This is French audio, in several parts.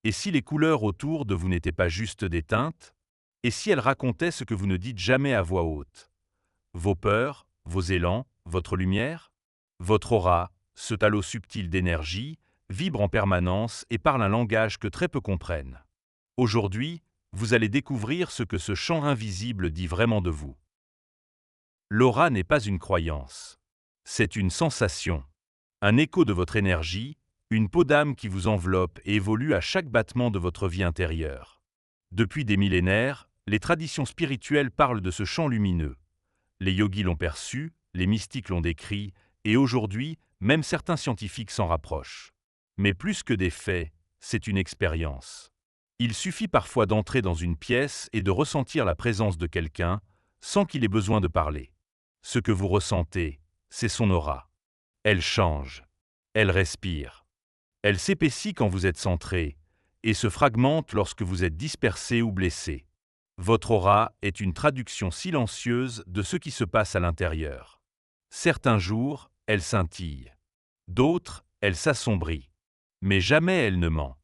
Et si les couleurs autour de vous n'étaient pas juste des teintes? Et si elles racontaient ce que vous ne dites jamais à voix haute? Vos peurs, vos élans, votre lumière? Votre aura, ce halo subtil d'énergie, vibre en permanence et parle un langage que très peu comprennent. Aujourd'hui, vous allez découvrir ce que ce champ invisible dit vraiment de vous. L'aura n'est pas une croyance. C'est une sensation. Un écho de votre énergie, une peau d'âme qui vous enveloppe et évolue à chaque battement de votre vie intérieure. Depuis des millénaires, les traditions spirituelles parlent de ce champ lumineux. Les yogis l'ont perçu, les mystiques l'ont décrit, et aujourd'hui, même certains scientifiques s'en rapprochent. Mais plus que des faits, c'est une expérience. Il suffit parfois d'entrer dans une pièce et de ressentir la présence de quelqu'un, sans qu'il ait besoin de parler. Ce que vous ressentez, c'est son aura. Elle change. Elle respire. Elle s'épaissit quand vous êtes centré, et se fragmente lorsque vous êtes dispersé ou blessé. Votre aura est une traduction silencieuse de ce qui se passe à l'intérieur. Certains jours, elle scintille. D'autres, elle s'assombrit. Mais jamais elle ne ment.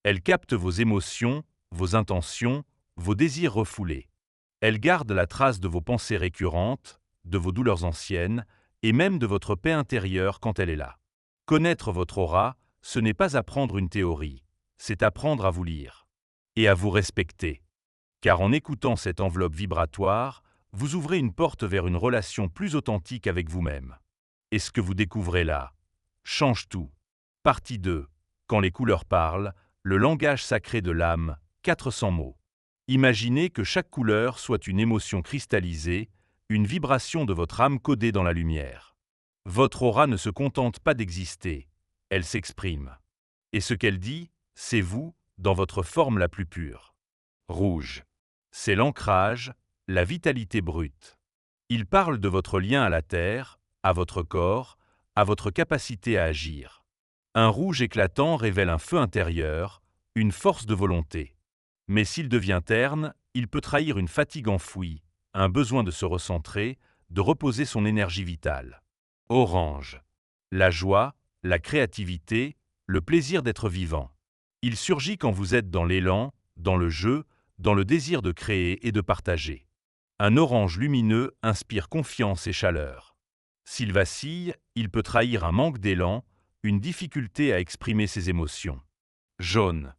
Elle capte vos émotions, vos intentions, vos désirs refoulés. Elle garde la trace de vos pensées récurrentes, de vos douleurs anciennes, et même de votre paix intérieure quand elle est là. Connaître votre aura, ce n'est pas apprendre une théorie, c'est apprendre à vous lire et à vous respecter. Car en écoutant cette enveloppe vibratoire, vous ouvrez une porte vers une relation plus authentique avec vous-même. Et ce que vous découvrez là change tout. Partie 2. Quand les couleurs parlent, le langage sacré de l'âme, 400 mots. Imaginez que chaque couleur soit une émotion cristallisée, une vibration de votre âme codée dans la lumière. Votre aura ne se contente pas d'exister, elle s'exprime. Et ce qu'elle dit, c'est vous, dans votre forme la plus pure. Rouge. C'est l'ancrage, la vitalité brute. Il parle de votre lien à la terre, à votre corps, à votre capacité à agir. Un rouge éclatant révèle un feu intérieur, une force de volonté. Mais s'il devient terne, il peut trahir une fatigue enfouie, un besoin de se recentrer, de reposer son énergie vitale. Orange. La joie, la créativité, le plaisir d'être vivant. Il surgit quand vous êtes dans l'élan, dans le jeu, dans le désir de créer et de partager. Un orange lumineux inspire confiance et chaleur. S'il vacille, il peut trahir un manque d'élan, une difficulté à exprimer ses émotions. Jaune.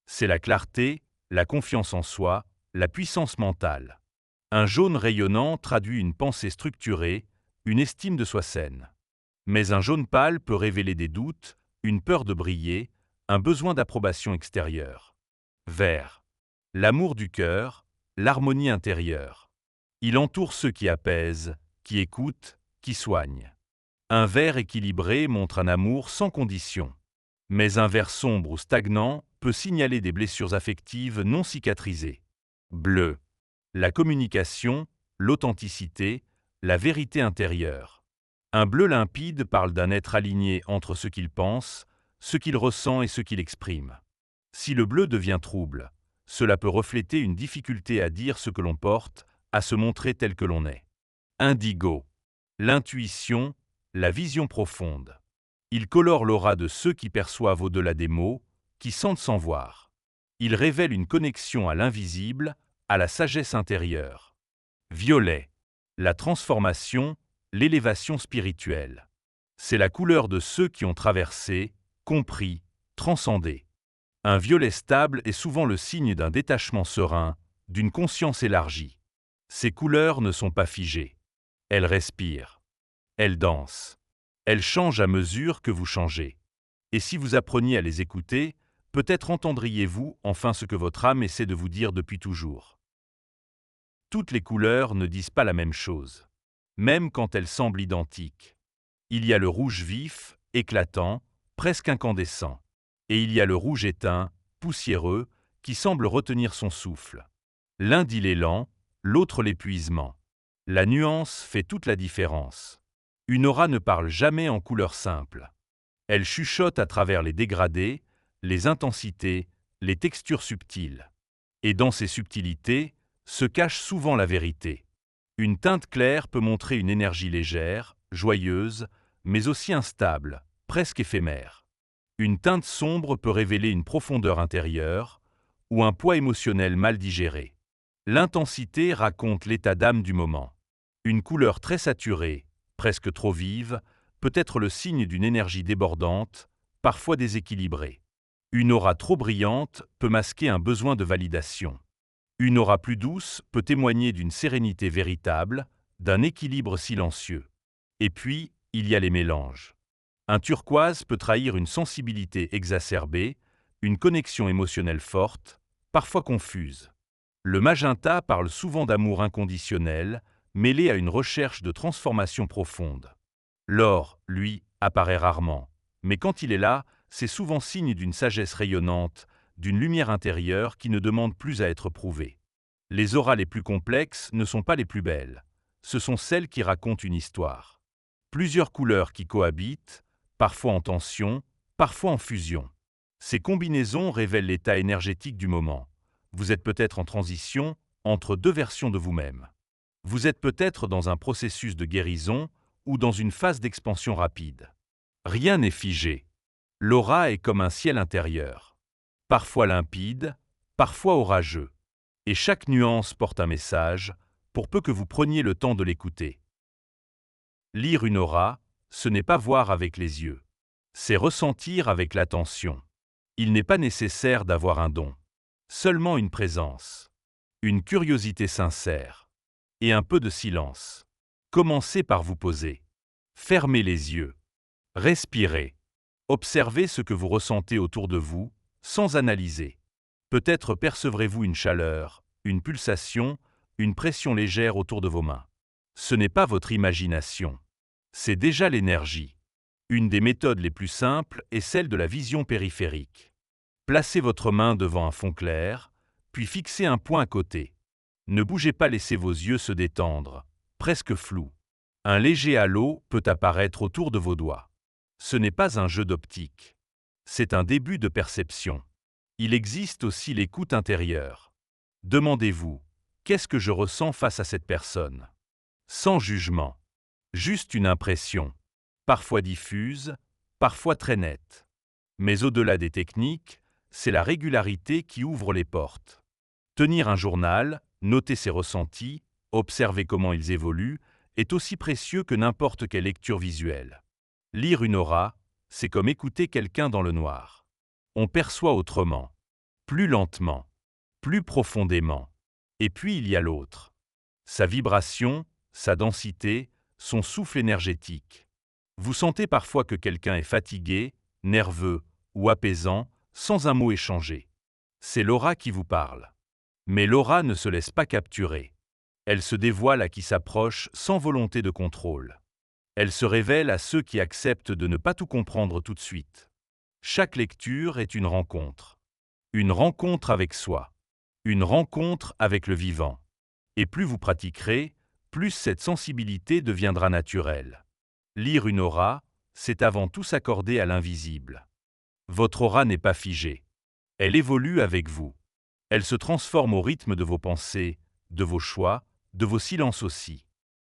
C'est la clarté, la confiance en soi, la puissance mentale. Un jaune rayonnant traduit une pensée structurée, une estime de soi saine. Mais un jaune pâle peut révéler des doutes, une peur de briller, un besoin d'approbation extérieure. Vert. L'amour du cœur, l'harmonie intérieure. Il entoure ceux qui apaisent, qui écoutent, qui soignent. Un vert équilibré montre un amour sans condition. Mais un vert sombre ou stagnant peut signaler des blessures affectives non cicatrisées. Bleu. La communication, l'authenticité, la vérité intérieure. Un bleu limpide parle d'un être aligné entre ce qu'il pense, ce qu'il ressent et ce qu'il exprime. Si le bleu devient trouble, cela peut refléter une difficulté à dire ce que l'on porte, à se montrer tel que l'on est. Indigo. L'intuition, la vision profonde. Il colore l'aura de ceux qui perçoivent au-delà des mots, qui sentent sans voir. Il révèle une connexion à l'invisible, à la sagesse intérieure. Violet. La transformation, l'élévation spirituelle. C'est la couleur de ceux qui ont traversé, compris, transcendé. Un violet stable est souvent le signe d'un détachement serein, d'une conscience élargie. Ces couleurs ne sont pas figées. Elles respirent. Elles dansent. Elles changent à mesure que vous changez. Et si vous appreniez à les écouter, peut-être entendriez-vous enfin ce que votre âme essaie de vous dire depuis toujours. Toutes les couleurs ne disent pas la même chose, même quand elles semblent identiques. Il y a le rouge vif, éclatant, presque incandescent. Et il y a le rouge éteint, poussiéreux, qui semble retenir son souffle. L'un dit l'élan, l'autre l'épuisement. La nuance fait toute la différence. Une aura ne parle jamais en couleurs simples. Elle chuchote à travers les dégradés, les intensités, les textures subtiles. Et dans ces subtilités, se cache souvent la vérité. Une teinte claire peut montrer une énergie légère, joyeuse, mais aussi instable, presque éphémère. Une teinte sombre peut révéler une profondeur intérieure ou un poids émotionnel mal digéré. L'intensité raconte l'état d'âme du moment. Une couleur très saturée, presque trop vive, peut être le signe d'une énergie débordante, parfois déséquilibrée. Une aura trop brillante peut masquer un besoin de validation. Une aura plus douce peut témoigner d'une sérénité véritable, d'un équilibre silencieux. Et puis, il y a les mélanges. Un turquoise peut trahir une sensibilité exacerbée, une connexion émotionnelle forte, parfois confuse. Le magenta parle souvent d'amour inconditionnel, mêlé à une recherche de transformation profonde. L'or, lui, apparaît rarement, mais quand il est là, c'est souvent signe d'une sagesse rayonnante, d'une lumière intérieure qui ne demande plus à être prouvée. Les auras les plus complexes ne sont pas les plus belles, ce sont celles qui racontent une histoire. Plusieurs couleurs qui cohabitent, parfois en tension, parfois en fusion. Ces combinaisons révèlent l'état énergétique du moment. Vous êtes peut-être en transition entre deux versions de vous-même. Vous êtes peut-être dans un processus de guérison ou dans une phase d'expansion rapide. Rien n'est figé. L'aura est comme un ciel intérieur. Parfois limpide, parfois orageux. Et chaque nuance porte un message, pour peu que vous preniez le temps de l'écouter. Lire une aura, ce n'est pas voir avec les yeux. C'est ressentir avec l'attention. Il n'est pas nécessaire d'avoir un don. Seulement une présence. Une curiosité sincère. Et un peu de silence. Commencez par vous poser. Fermez les yeux. Respirez. Observez ce que vous ressentez autour de vous, sans analyser. Peut-être percevrez-vous une chaleur, une pulsation, une pression légère autour de vos mains. Ce n'est pas votre imagination. C'est déjà l'énergie. Une des méthodes les plus simples est celle de la vision périphérique. Placez votre main devant un fond clair, puis fixez un point à côté. Ne bougez pas, laissez vos yeux se détendre, presque flous. Un léger halo peut apparaître autour de vos doigts. Ce n'est pas un jeu d'optique. C'est un début de perception. Il existe aussi l'écoute intérieure. Demandez-vous, qu'est-ce que je ressens face à cette personne? Sans jugement. Juste une impression. Parfois diffuse, parfois très nette. Mais au-delà des techniques, c'est la régularité qui ouvre les portes. Tenir un journal, noter ses ressentis, observer comment ils évoluent, est aussi précieux que n'importe quelle lecture visuelle. Lire une aura, c'est comme écouter quelqu'un dans le noir. On perçoit autrement, plus lentement, plus profondément. Et puis il y a l'autre. Sa vibration, sa densité, son souffle énergétique. Vous sentez parfois que quelqu'un est fatigué, nerveux ou apaisant, sans un mot échangé. C'est l'aura qui vous parle. Mais l'aura ne se laisse pas capturer. Elle se dévoile à qui s'approche sans volonté de contrôle. Elle se révèle à ceux qui acceptent de ne pas tout comprendre tout de suite. Chaque lecture est une rencontre. Une rencontre avec soi. Une rencontre avec le vivant. Et plus vous pratiquerez, plus cette sensibilité deviendra naturelle. Lire une aura, c'est avant tout s'accorder à l'invisible. Votre aura n'est pas figée. Elle évolue avec vous. Elle se transforme au rythme de vos pensées, de vos choix, de vos silences aussi.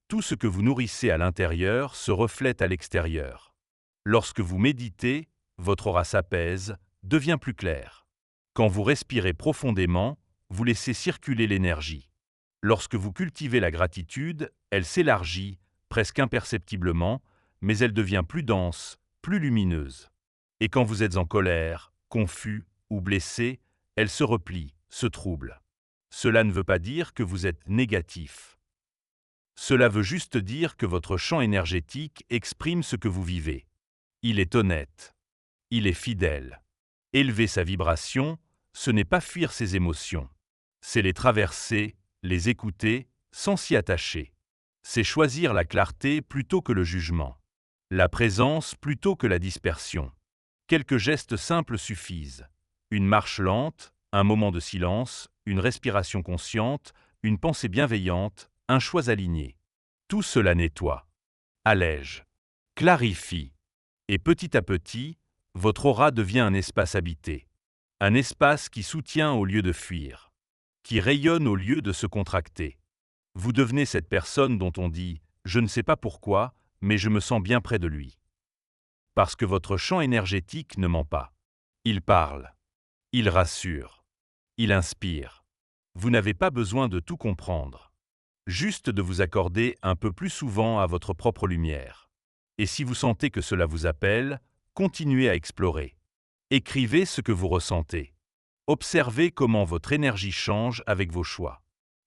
Tout ce que vous nourrissez à l'intérieur se reflète à l'extérieur. Lorsque vous méditez, votre aura s'apaise, devient plus claire. Quand vous respirez profondément, vous laissez circuler l'énergie. Lorsque vous cultivez la gratitude, elle s'élargit, presque imperceptiblement, mais elle devient plus dense, plus lumineuse. Et quand vous êtes en colère, confus ou blessé, elle se replie, se trouble. Cela ne veut pas dire que vous êtes négatif. Cela veut juste dire que votre champ énergétique exprime ce que vous vivez. Il est honnête. Il est fidèle. Élever sa vibration, ce n'est pas fuir ses émotions. C'est les traverser, les écouter, sans s'y attacher. C'est choisir la clarté plutôt que le jugement. La présence plutôt que la dispersion. Quelques gestes simples suffisent. Une marche lente, un moment de silence, une respiration consciente, une pensée bienveillante, un choix aligné. Tout cela nettoie, allège, clarifie. Et petit à petit, votre aura devient un espace habité. Un espace qui soutient au lieu de fuir, qui rayonne au lieu de se contracter. Vous devenez cette personne dont on dit « je ne sais pas pourquoi, mais je me sens bien près de lui ». Parce que votre champ énergétique ne ment pas. Il parle. Il rassure. Il inspire. Vous n'avez pas besoin de tout comprendre. Juste de vous accorder un peu plus souvent à votre propre lumière. Et si vous sentez que cela vous appelle, continuez à explorer. Écrivez ce que vous ressentez. Observez comment votre énergie change avec vos choix.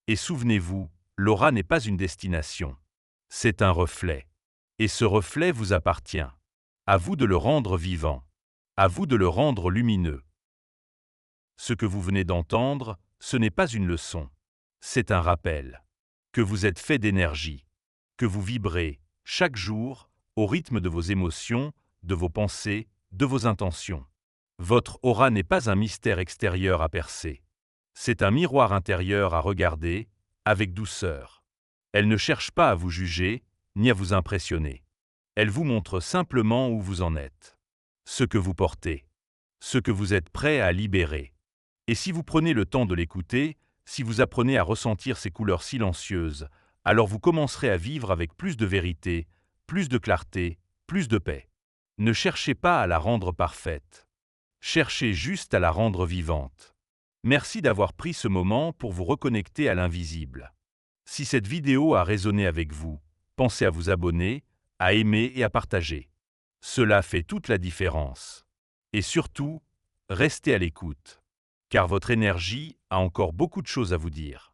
Et souvenez-vous, l'aura n'est pas une destination. C'est un reflet. Et ce reflet vous appartient. À vous de le rendre vivant. À vous de le rendre lumineux. Ce que vous venez d'entendre, ce n'est pas une leçon. C'est un rappel. Que vous êtes fait d'énergie. Que vous vibrez, chaque jour, au rythme de vos émotions, de vos pensées, de vos intentions. Votre aura n'est pas un mystère extérieur à percer. C'est un miroir intérieur à regarder, avec douceur. Elle ne cherche pas à vous juger, ni à vous impressionner. Elle vous montre simplement où vous en êtes. Ce que vous portez. Ce que vous êtes prêt à libérer. Et si vous prenez le temps de l'écouter, si vous apprenez à ressentir ces couleurs silencieuses, alors vous commencerez à vivre avec plus de vérité, plus de clarté, plus de paix. Ne cherchez pas à la rendre parfaite. Cherchez juste à la rendre vivante. Merci d'avoir pris ce moment pour vous reconnecter à l'invisible. Si cette vidéo a résonné avec vous, pensez à vous abonner, à aimer et à partager. Cela fait toute la différence. Et surtout, restez à l'écoute. Car votre énergie a encore beaucoup de choses à vous dire.